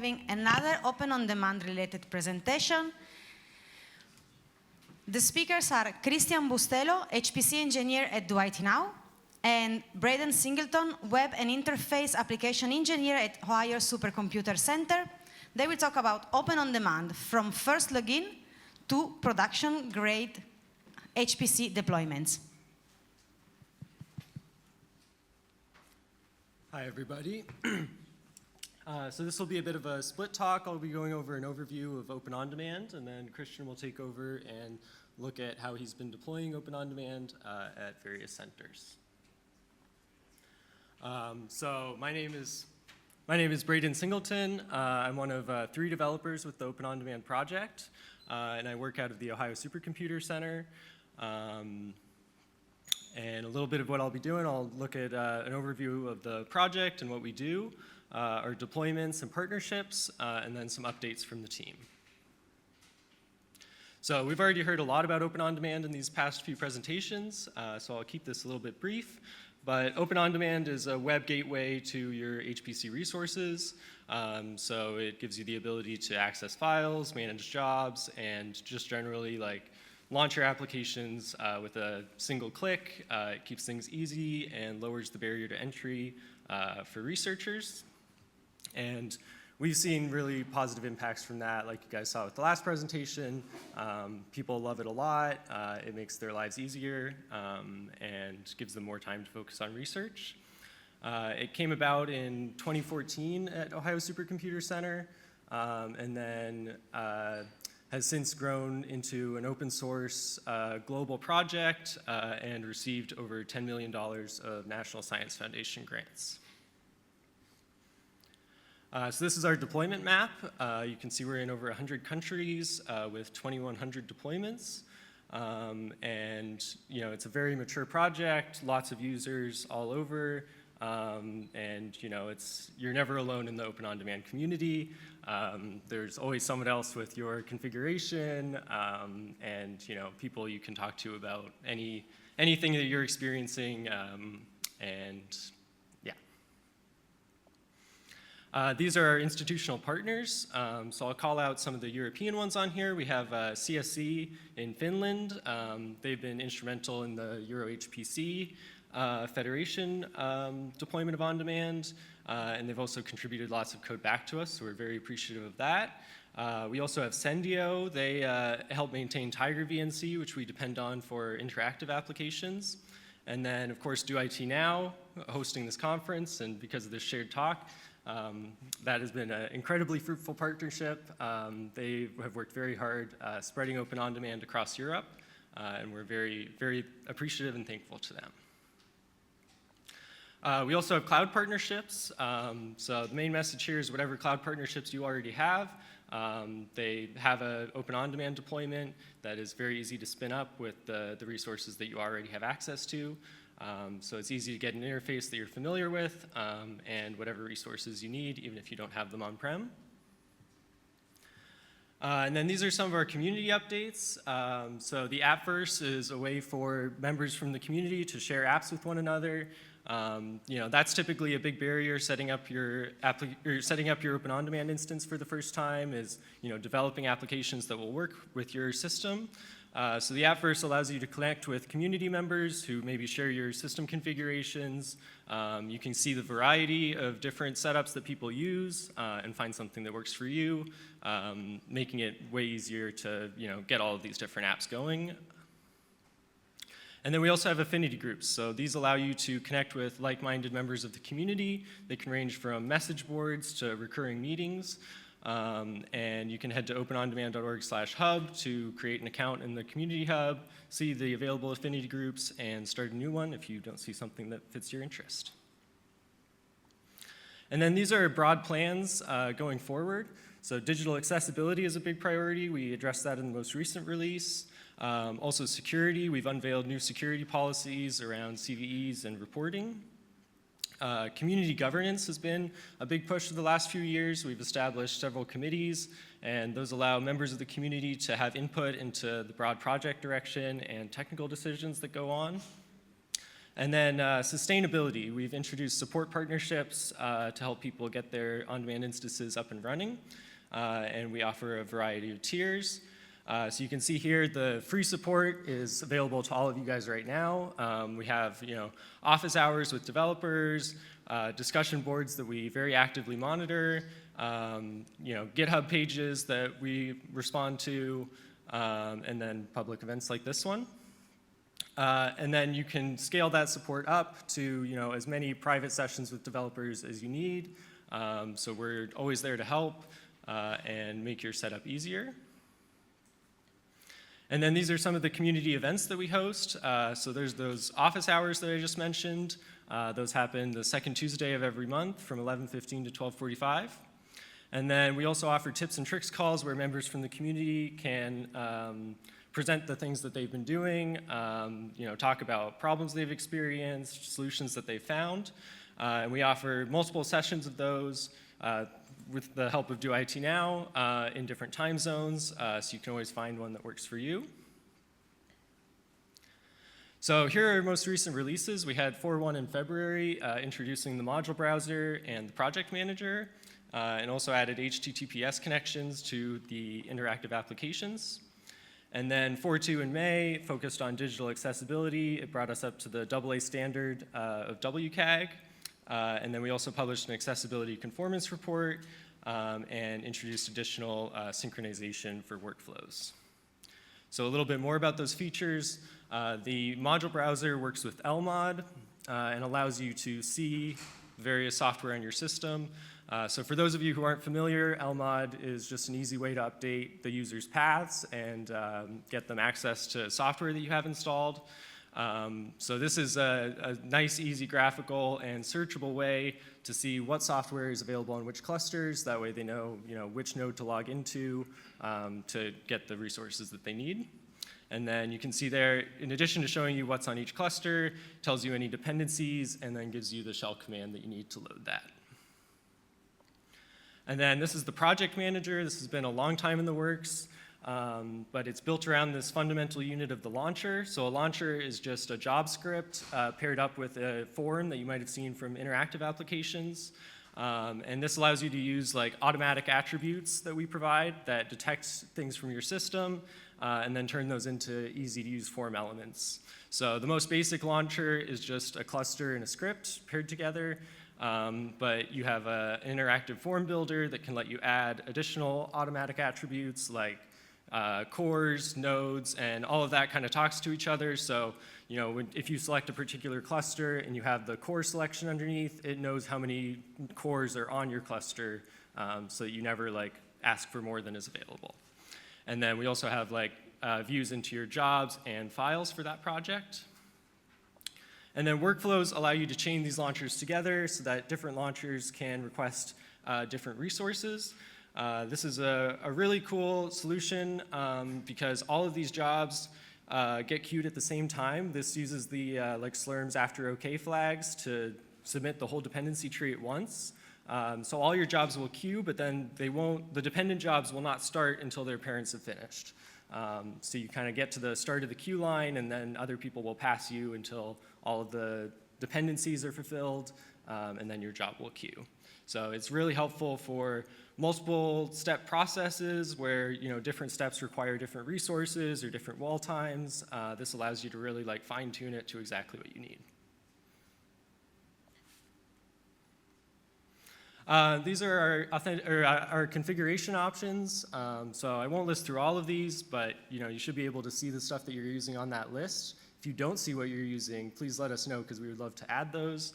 having another Open OnDemand related presentation. The speakers are Christian Bustelo, HPC engineer at Dwight Now, and Braeden Singleton, web and interface application engineer at Ohio Supercomputer Center. They will talk about Open OnDemand from first login to production grade HPC deployments. Hi, everybody. So this will be a bit of a split talk. I'll be going over an overview of Open OnDemand, and then Christian will take over and look at how he's been deploying Open OnDemand at various centers. So my name is Braeden Singleton. I'm one of 3 developers with the Open OnDemand project, and I work out of the Ohio Supercomputer Center. And a little bit of what I'll be doing, I'll look at an overview of the project and what we do, our deployments and partnerships, and then some updates from the team. So we've already heard a lot about Open OnDemand in these past few presentations, so I'll keep this a little bit brief. But Open OnDemand is a web gateway to your HPC resources. So it gives you the ability to access files, manage jobs, and just generally launch your applications with a single click. It keeps things easy and lowers the barrier to entry for researchers. And we've seen really positive impacts from that, like you guys saw with the last presentation. People love it a lot. It makes their lives easier and gives them more time to focus on research. It came about in 2014 at Ohio Supercomputer Center, and then has since grown into an open source global project and received over $10 million of National Science Foundation grants. So this is our deployment map. You can see we're in over 100 countries with 2,100 deployments. And it's a very mature project, lots of users all over. And you're never alone in the Open OnDemand community. There's always someone else with your configuration, and people you can talk to about anything that you're experiencing, and yeah. These are our institutional partners. So I'll call out some of the European ones on here. We have CSC in Finland. They've been instrumental in the Euro HPC Federation deployment of OnDemand, and they've also contributed lots of code back to us, so we're very appreciative of that. We also have Sendio. They help maintain Tiger VNC, which we depend on for interactive applications. And then, of course, Dwight Now, hosting this conference, and because of this shared talk, that has been an incredibly fruitful partnership. They have worked very hard spreading Open OnDemand across Europe, and we're very, very appreciative and thankful to them. We also have cloud partnerships. So the main message here is whatever cloud partnerships you already have, they have an Open OnDemand deployment that is very easy to spin up with the resources that you already have access to. So it's easy to get an interface that you're familiar with and whatever resources you need, even if you don't have them on-prem. And then these are some of our community updates. So the Appverse is a way for members from the community to share apps with one another. That's typically a big barrier. Setting up your Open OnDemand instance for the first time is developing applications that will work with your system. So the Appverse allows you to connect with community members who maybe share your system configurations. You can see the variety of different setups that people use and find something that works for you, making it way easier to get all of these different apps going. And then we also have affinity groups. So these allow you to connect with like-minded members of the community. They can range from message boards to recurring meetings. And you can head to openondemand.org/hub to create an account in the community hub, see the available affinity groups, and start a new one if you don't see something that fits your interest. And then these are broad plans going forward. So digital accessibility is a big priority. We addressed that in the most recent release. Also security, we've unveiled new security policies around CVEs and reporting. Community governance has been a big push for the last few years. We've established several committees, and those allow members of the community to have input into the broad project direction and technical decisions that go on. And then sustainability. We've introduced support partnerships to help people get their on-demand instances up and running. And we offer a variety of tiers. So you can see here the free support is available to all of you guys right now. We have office hours with developers, discussion boards that we very actively monitor, GitHub pages that we respond to, and then public events like this one. And then you can scale that support up to as many private sessions with developers as you need. So we're always there to help and make your setup easier. And then these are some of the community events that we host. So there's those office hours that I just mentioned. Those happen the second Tuesday of every month from 11:15 to 12:45. And then we also offer tips and tricks calls where members from the community can present the things that they've been doing, talk about problems they've experienced, solutions that they've found. And we offer multiple sessions of those with the help of Do IT Now in different time zones, so you can always find one that works for you. So here are our most recent releases. We had 4.1 in February, introducing the module browser and the project manager, and also added HTTPS connections to the interactive applications. And then 4.2 in May focused on digital accessibility. It brought us up to the AA standard of WCAG. And then we also published an accessibility conformance report and introduced additional synchronization for workflows. So a little bit more about those features. The module browser works with LMOD and allows you to see various software on your system. So for those of you who aren't familiar, LMOD is just an easy way to update the user's paths and get them access to software that you have installed. So this is a nice, easy graphical and searchable way to see what software is available on which clusters. That way they know, which node to log into to get the resources that they need. And then you can see there, in addition to showing you what's on each cluster, tells you any dependencies, and then gives you the shell command that you need to load that. And then this is the project manager. This has been a long time in the works, but it's built around this fundamental unit of the launcher. So a launcher is just a job script paired up with a form that you might have seen from interactive applications. And this allows you to use automatic attributes that we provide that detect things from your system and then turn those into easy to use form elements. So the most basic launcher is just a cluster and a script paired together. But you have an interactive form builder that can let you add additional automatic attributes like cores, nodes, and all of that kind of talks to each other. So, if you select a particular cluster and you have the core selection underneath, it knows how many cores are on your cluster, so that you never ask for more than is available. And then we also have views into your jobs and files for that project. And then workflows allow you to chain these launchers together so that different launchers can request different resources. This is a really cool solution because all of these jobs get queued at the same time. This uses the slurms after OK flags to submit the whole dependency tree at once. So all your jobs will queue, but then the dependent jobs will not start until their parents have finished. So you kind of get to the start of the queue line, and then other people will pass you until all of the dependencies are fulfilled, and then your job will queue. So it's really helpful for multiple step processes where different steps require different resources or different wall times. This allows you to really fine tune it to exactly what you need. These are our configuration options. So I won't list through all of these, but you should be able to see the stuff that you're using on that list. If you don't see what you're using, please let us know because we would love to add those.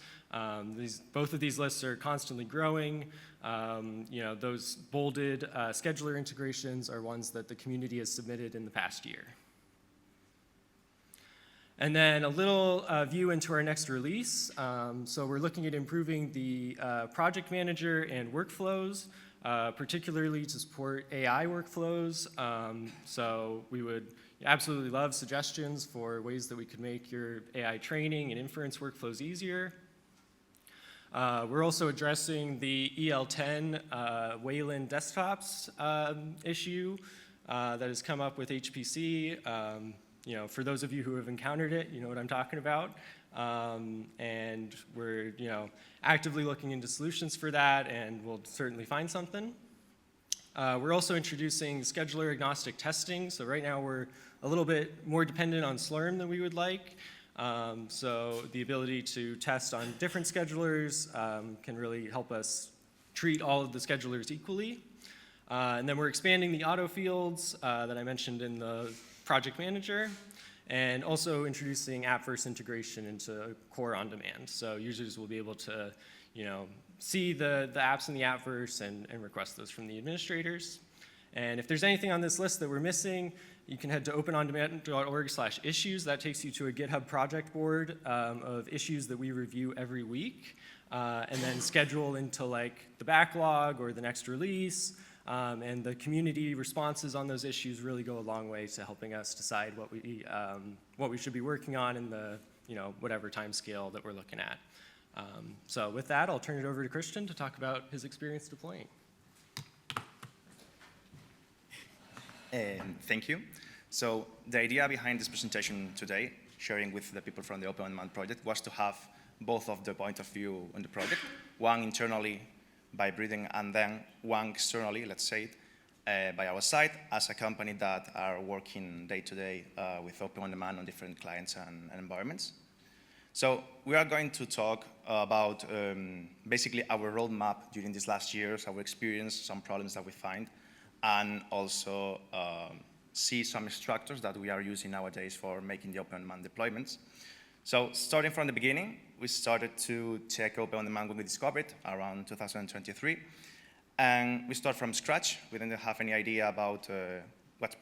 Both of these lists are constantly growing. Those bolded scheduler integrations are ones that the community has submitted in the past year. And then a little view into our next release. So we're looking at improving the project manager and workflows, particularly to support AI workflows. So we would absolutely love suggestions for ways that we could make your AI training and inference workflows easier. We're also addressing the EL10 Wayland desktops issue that has come up with HPC. For those of you who have encountered it, you know what I'm talking about. And we're actively looking into solutions for that, and we'll certainly find something. We're also introducing scheduler agnostic testing. So right now we're a little bit more dependent on Slurm than we would like. So the ability to test on different schedulers can really help us treat all of the schedulers equally. And then we're expanding the auto fields that I mentioned in the project manager, and also introducing app-first integration into core on-demand. So users will be able to see the apps in the app-first and request those from the administrators. And if there's anything on this list that we're missing, you can head to openondemand.org/issues. That takes you to a GitHub project board of issues that we review every week, and then schedule into the backlog or the next release. And the community responses on those issues really go a long way to helping us decide what we should be working on in the whatever time scale that we're looking at. So with that, I'll turn it over to Christian to talk about his experience deploying. Thank you. So the idea behind this presentation today, sharing with the people from the Open OnDemand project, was to have both of the point of view on the project, one internally by Braeden, and then one externally, let's say, by our side as a company that are working day-to-day with Open OnDemand on different clients and environments. So we are going to talk about basically our roadmap during these last years, our experience, some problems that we find, and also see some structures that we are using nowadays for making the Open OnDemand deployments. So starting from the beginning, we started to check Open OnDemand when we discovered it around 2023. And we start from scratch. We didn't have any idea about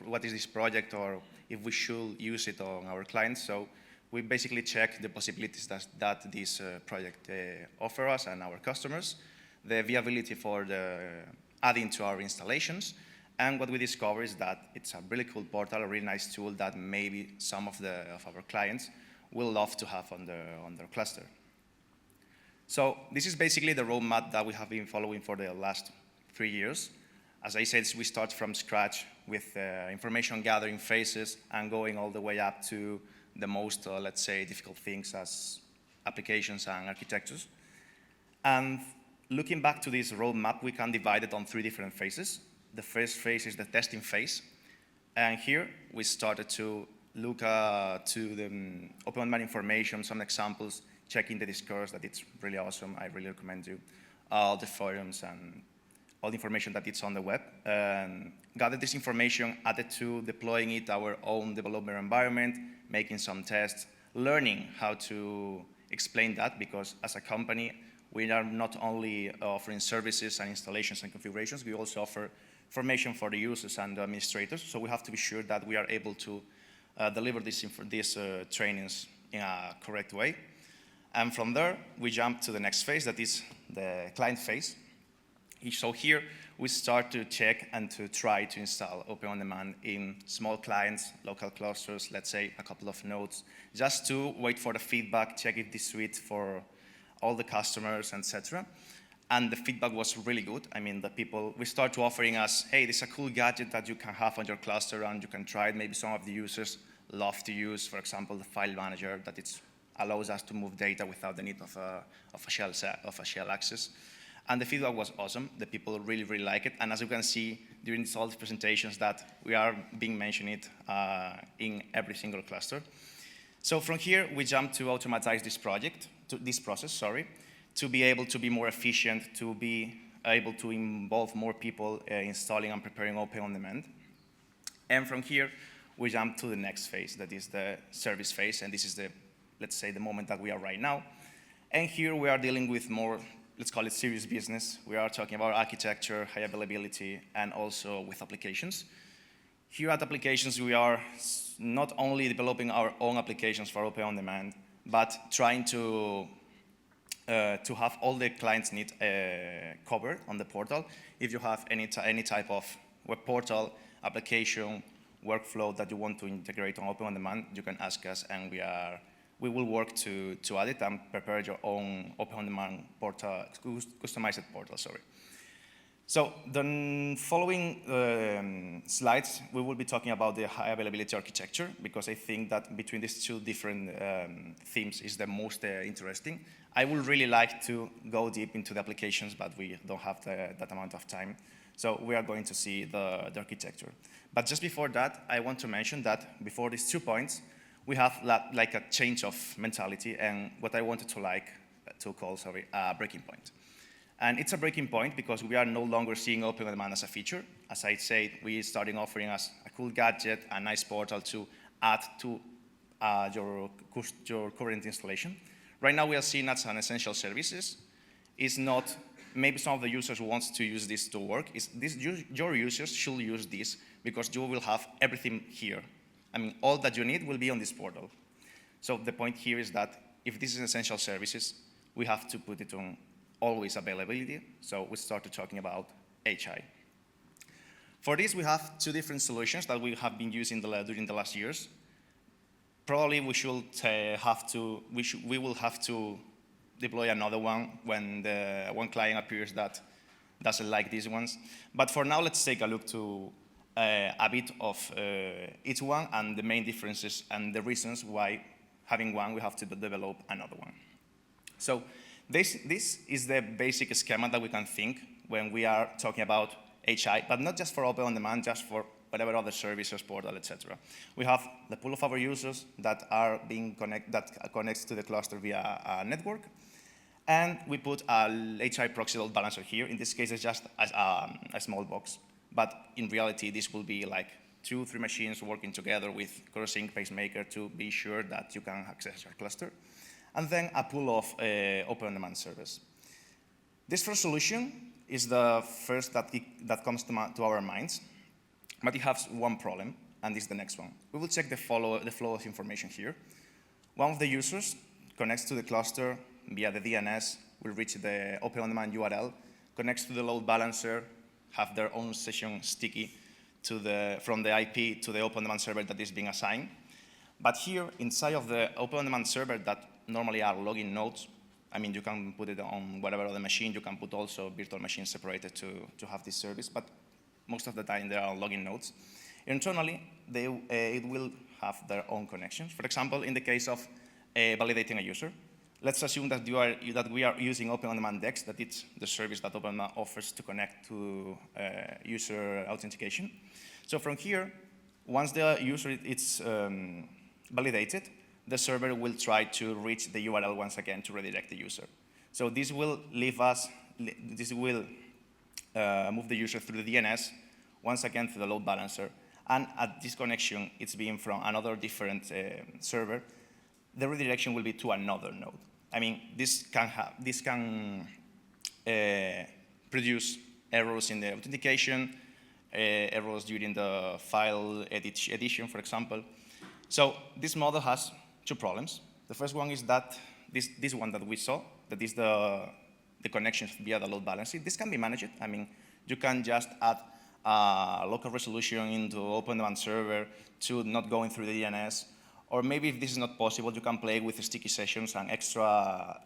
what is this project or if we should use it on our clients. So we basically check the possibilities that this project offers us and our customers, the viability for adding to our installations. And what we discover is that it's a really cool portal, a really nice tool that maybe some of our clients will love to have on their cluster. So this is basically the roadmap that we have been following for the last 3 years. As I said, we start from scratch with information gathering phases and going all the way up to the most, let's say, difficult things as applications and architectures. And looking back to this roadmap, we can divide it on 3 different phases. The first phase is the testing phase. And here we started to look to the Open OnDemand information, some examples, checking the discourse that it's really awesome. I really recommend you all the forums and all the information that it's on the web. Gather this information, added to deploying it our own development environment, making some tests, learning how to explain that, because as a company, we are not only offering services and installations and configurations, we also offer information for the users and the administrators. So we have to be sure that we are able to deliver these trainings in a correct way. And from there, we jump to the next phase, that is the client phase. So here, we start to check and to try to install Open OnDemand in small clients, local clusters, let's say a couple of nodes, just to wait for the feedback, check if this suite for all the customers, etc. And the feedback was really good. I mean, we start to offering us, hey, this is a cool gadget that you can have on your cluster and you can try it. Maybe some of the users love to use, for example, the file manager, that it allows us to move data without the need of a shell access. And the feedback was awesome. The people really, really like it. And as you can see during all these presentations, that we are being mentioned it in every single cluster. So from here, we jump to automatize this process, to be able to be more efficient, to be able to involve more people installing and preparing Open OnDemand. And from here, we jump to the next phase, that is the service phase. And this is let's say, the moment that we are right now. And here we are dealing with more, let's call it serious business. We are talking about architecture, high availability, and also with applications. Here at applications, we are not only developing our own applications for Open OnDemand, but trying to have all the clients' needs covered on the portal. If you have any type of web portal, application, workflow that you want to integrate on Open OnDemand, you can ask us, and we will work to add it and prepare your own Open OnDemand portal, customized portal, So the following slides, we will be talking about the high availability architecture, because I think that between these two different themes is the most interesting. I would really like to go deep into the applications, but we don't have that amount of time. So we are going to see the architecture. But just before that, I want to mention that before these 2 points, we have like a change of mentality and what I wanted to call a breaking point. And it's a breaking point because we are no longer seeing Open OnDemand as a feature. As I said, we starting offering as a cool gadget, a nice portal to add to your current installation. Right now, we are seeing that as an essential services. It's not, maybe some of the users want to use this to work. Your users should use this because you will have everything here. I mean, all that you need will be on this portal. So the point here is that if this is essential services, we have to put it on always availability, so we started talking about HI. For this, we have 2 different solutions that we have been using during the last years. Probably we will have to deploy another one when the one client appears that doesn't like these ones. But for now, let's take a look to a bit of each one and the main differences and the reasons why having one, we have to develop another one. So this is the basic schema that we can think when we are talking about HI, but not just for Open OnDemand, just for whatever other services, portal, etc. We have the pool of our users that are being that connects to the cluster via a network, and we put a HI proxy load balancer here. In this case, it's just a small box, but in reality, this will be like 2 or 3 machines working together with cross-sync pacemaker to be sure that you can access your cluster, and then a pool of Open OnDemand servers. This first solution is the first that comes to our minds, but it has one problem, and this is the next one. We will check the flow of information here. One of the users connects to the cluster via the DNS, will reach the Open OnDemand URL, connects to the load balancer, have their own session sticky from the IP to the Open OnDemand server that is being assigned. But here, inside of the Open OnDemand server that normally are login nodes, I mean, you can put it on whatever other machine. You can put also virtual machines separated to have this service, but most of the time they are login nodes. Internally, it will have their own connections. For example, in the case of validating a user, let's assume that we are using Open OnDemand Dex, that it's the service that Open OnDemand offers to connect to user authentication. So from here, once the user is validated, the server will try to reach the URL once again to redirect the user. So this will move the user through the DNS, once again through the load balancer. And at this connection, it's being from another different server, the redirection will be to another node. I mean, this can produce errors in the authentication, errors during the file edition, for example. So this model has 2 problems. The first one is that this one that we saw, that is the connections via the load balancing. This can be managed. I mean, you can just add a local resolution into Open OnDemand server to not going through the DNS. Or maybe if this is not possible, you can play with sticky sessions and extra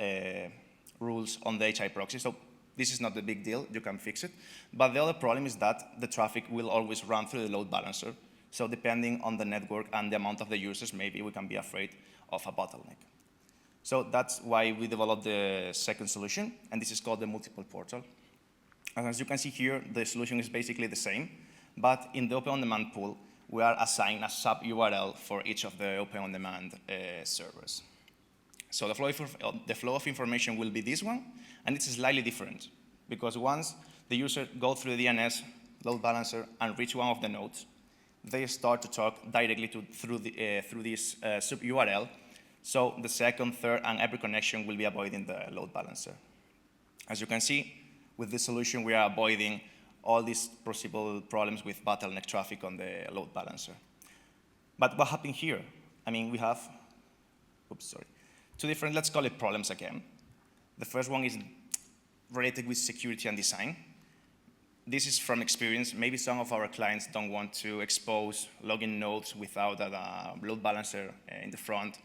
rules on the HI proxy. So this is not a big deal. You can fix it. But the other problem is that the traffic will always run through the load balancer. So depending on the network and the amount of the users, maybe we can be afraid of a bottleneck. So that's why we developed the second solution, and this is called the multiple portal. And as you can see here, the solution is basically the same, but in the Open OnDemand pool, we are assigning a sub-URL for each of the Open OnDemand servers. So the flow of information will be this one, and it's slightly different, because once the user goes through the DNS, load balancer, and reach one of the nodes, they start to talk directly through this sub-URL. So the second, third, and every connection will be avoiding the load balancer. As you can see, with this solution, we are avoiding all these possible problems with bottleneck traffic on the load balancer. But what happened here? I mean, we have, 2 different, let's call it problems again. The first one is related with security and design. This is from experience. Maybe some of our clients don't want to expose login nodes without a load balancer in the front.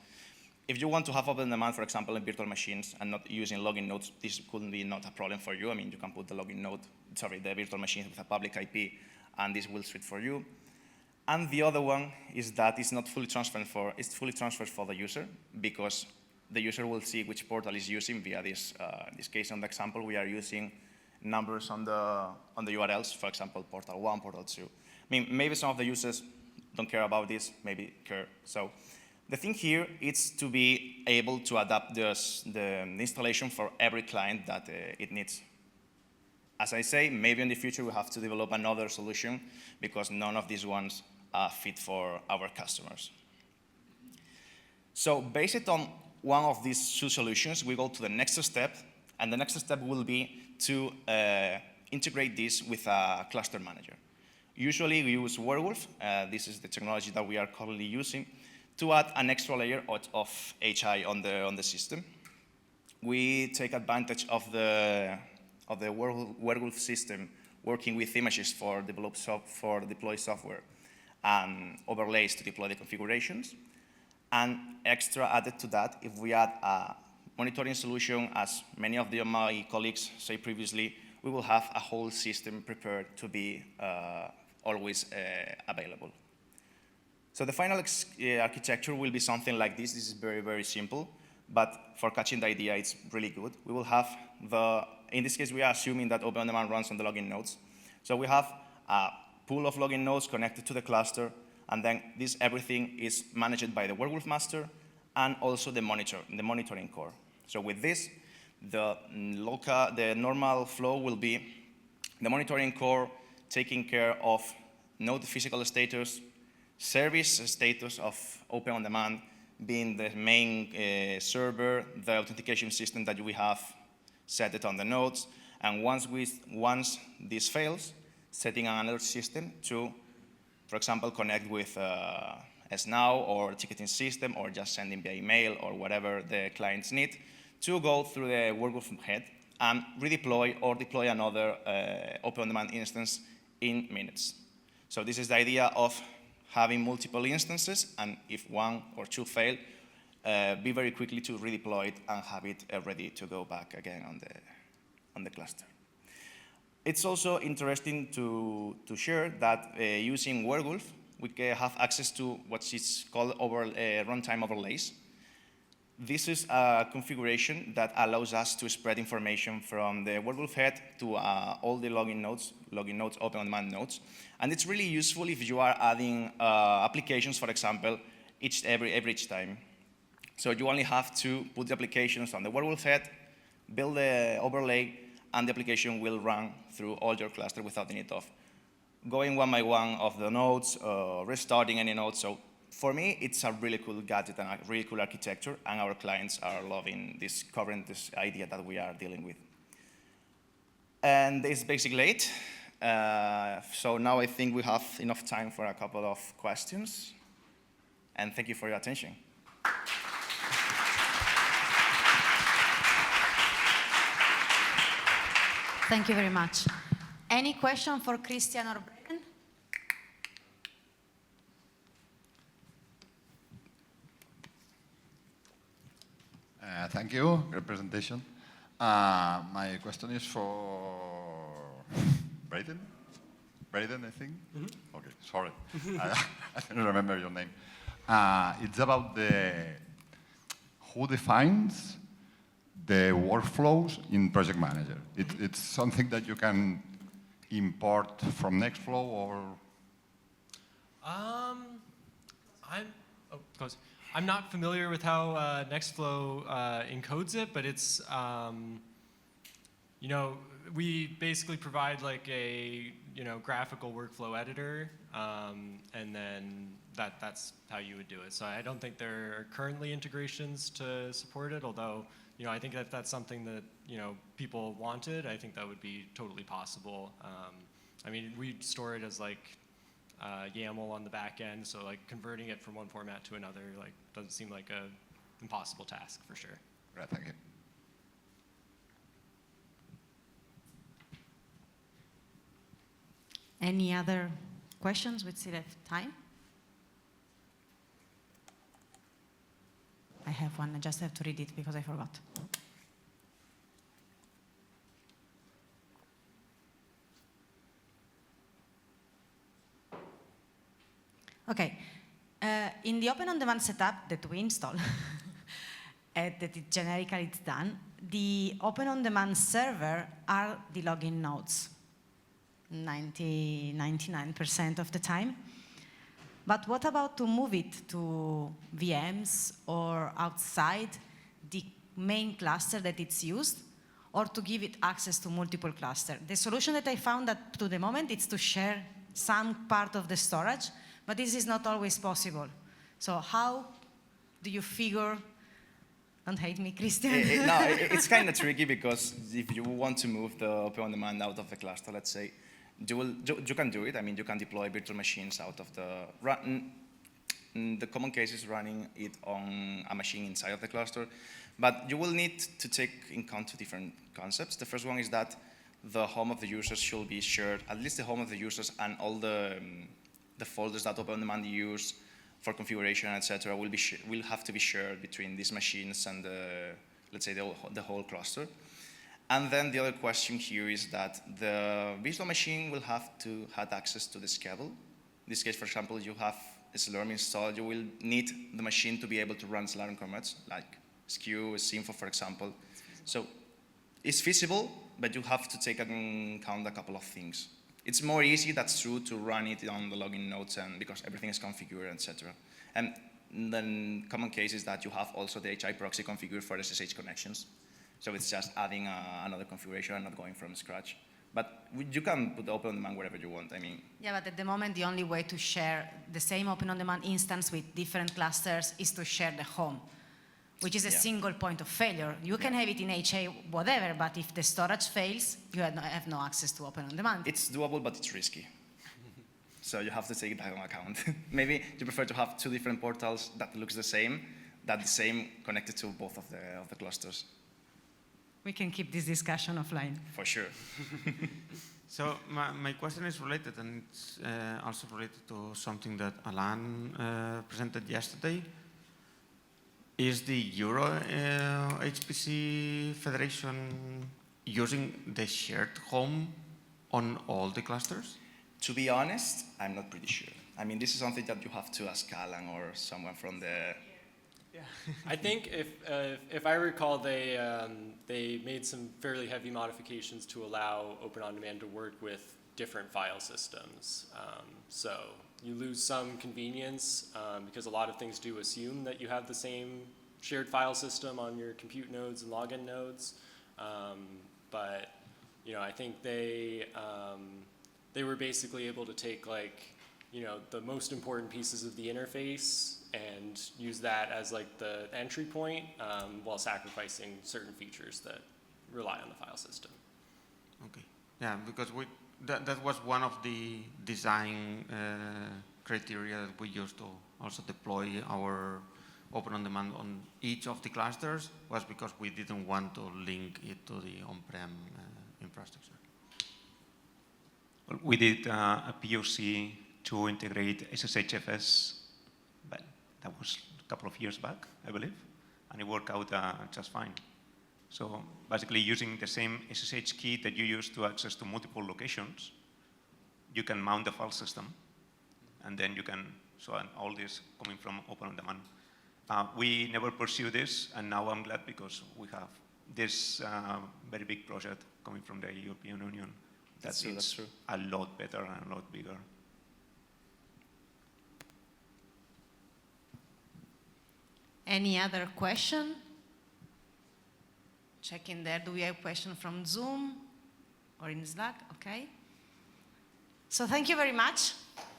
if you want to have Open OnDemand, for example, in virtual machines and not using login nodes, this couldn't be not a problem for you. I mean, you can put the login node, sorry, the virtual machine with a public IP, and this will suit for you. And the other one is that it's not fully transferred it's fully transferred for the user, because the user will see which portal is using via this. In this case, on the example, we are using numbers on the URLs, for example, portal 1, portal 2. I mean, maybe some of the users don't care about this, maybe care. So the thing here is to be able to adapt the installation for every client that it needs. As I say, maybe in the future we have to develop another solution, because none of these ones are fit for our customers. So based on one of these two solutions, we go to the next step, and the next step will be to integrate this with a cluster manager. Usually we use Werewolf, this is the technology that we are currently using, to add an extra layer of HI on the system. We take advantage of the Werewolf system working with images for deploy software and overlays to deploy the configurations. And extra added to that, if we add a monitoring solution, as many of my colleagues say previously, we will have a whole system prepared to be always available. So the final architecture will be something like this. This is very, very simple, but for catching the idea, it's really good. We will have in this case, we are assuming that Open OnDemand runs on the login nodes. So we have a pool of login nodes connected to the cluster, and then everything is managed by the Werewolf master and also the monitoring core. So with this, the normal flow will be the monitoring core taking care of node physical status, service status of Open OnDemand being the main server, the authentication system that we have set it on the nodes, and once this fails, setting another system to, for example, connect with SNOW or ticketing system, or just sending via email or whatever the clients need, to go through the Werewolf head and redeploy or deploy another Open OnDemand instance in minutes. So this is the idea of having multiple instances, and if one or two fail, be very quickly to redeploy it and have it ready to go back again on the cluster. It's also interesting to share that using Werewolf, we can have access to what is called runtime overlays. This is a configuration that allows us to spread information from the Werewolf head to all the login nodes, Open OnDemand nodes. And it's really useful if you are adding applications, for example, each time. So you only have to put the applications on the Werewolf head, build the overlay, and the application will run through all your cluster without the need of going one by one of the nodes, restarting any node. So for me, it's a really cool gadget and a really cool architecture, and our clients are loving this idea that we are dealing with. And this is basically it. So now I think we have enough time for a couple of questions. And thank you for your attention. Thank you very much. Any question for Christian or Braeden? Thank you. Great presentation. My question is for Braeden. Braeden, I think. Mm-hmm. Okay, sorry. I don't remember your name. It's about who defines the workflows in Project Manager. It's something that you can import from Nextflow, or? I'm not familiar with how Nextflow encodes it, but it's, we basically provide like a, graphical workflow editor, and then that's how you would do it. So I don't think there are currently integrations to support it, although, I think if that's something that, people wanted, I think that would be totally possible. I mean, we store it as like YAML on the back end, so like converting it from one format to another like doesn't seem like a impossible task for sure. Right, thank you. Any other questions? We still have time. I have one. I just have to read it because I forgot. Okay. In the Open OnDemand setup that we install, that it generically it's done, the Open OnDemand server are the login nodes, 99% of the time. But what about to move it to VMs or outside the main cluster that it's used, or to give it access to multiple clusters? The solution that I found up to the moment is to share some part of the storage, but this is not always possible. So how do you figure, don't hate me, Christian. No, it's kind of tricky because if you want to move the Open OnDemand out of the cluster, let's say, you can do it. I mean, you can deploy virtual machines out of the the common case is running it on a machine inside of the cluster, but you will need to take in account two different concepts. The first one is that the home of the users should be shared, at least the home of the users and all the folders that Open OnDemand use for configuration, etc., will have to be shared between these machines and let's say the whole cluster. And then the other question here is that the virtual machine will have to have access to the schedule. In this case, for example, you have Slurm installed, you will need the machine to be able to run Slurm commands, like skew, syinfo, for example. So it's feasible, but you have to take into account a couple of things. It's more easy, that's true, to run it on the login nodes and because everything is configured, etc. And then common case is that you have also the HI proxy configured for SSH connections. So it's just adding another configuration and not going from scratch. But you can put Open OnDemand wherever you want. I mean. Yeah, but at the moment, the only way to share the same Open OnDemand instance with different clusters is to share the home, which is a single point of failure. You can have it in HA, whatever, but if the storage fails, you have no access to Open OnDemand. It's doable, but it's risky. So you have to take that into account. Maybe you prefer to have two different portals that looks the same, connected to both of the clusters. We can keep this discussion offline. For sure. So my question is related, and it's also related to something that Alan presented yesterday. Is the Euro HPC Federation using the shared home on all the clusters? To be honest, I'm not pretty sure. I mean, this is something that you have to ask Alan or someone from the... Yeah. I think if I recall, they made some fairly heavy modifications to allow Open OnDemand to work with different file systems. So you lose some convenience because a lot of things do assume that you have the same shared file system on your compute nodes and login nodes. But I think they were basically able to take the most important pieces of the interface and use that as the entry point while sacrificing certain features that rely on the file system. Okay. Yeah, because that was one of the design criteria that we used to also deploy our Open OnDemand on each of the clusters, was because we didn't want to link it to the on-prem infrastructure. Well, we did a POC to integrate SSHFS, but that was a couple of years back, I believe, and it worked out just fine. So basically using the same SSH key that you use to access to multiple locations, you can mount the file system, and then you can, and all this coming from Open OnDemand. We never pursue this, and now I'm glad because we have this very big project coming from the European Union that's true. A lot better and a lot bigger. Any other question? Check in there. Do we have a question from Zoom or in Slack? Okay. So thank you very much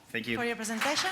Thank you for your presentation.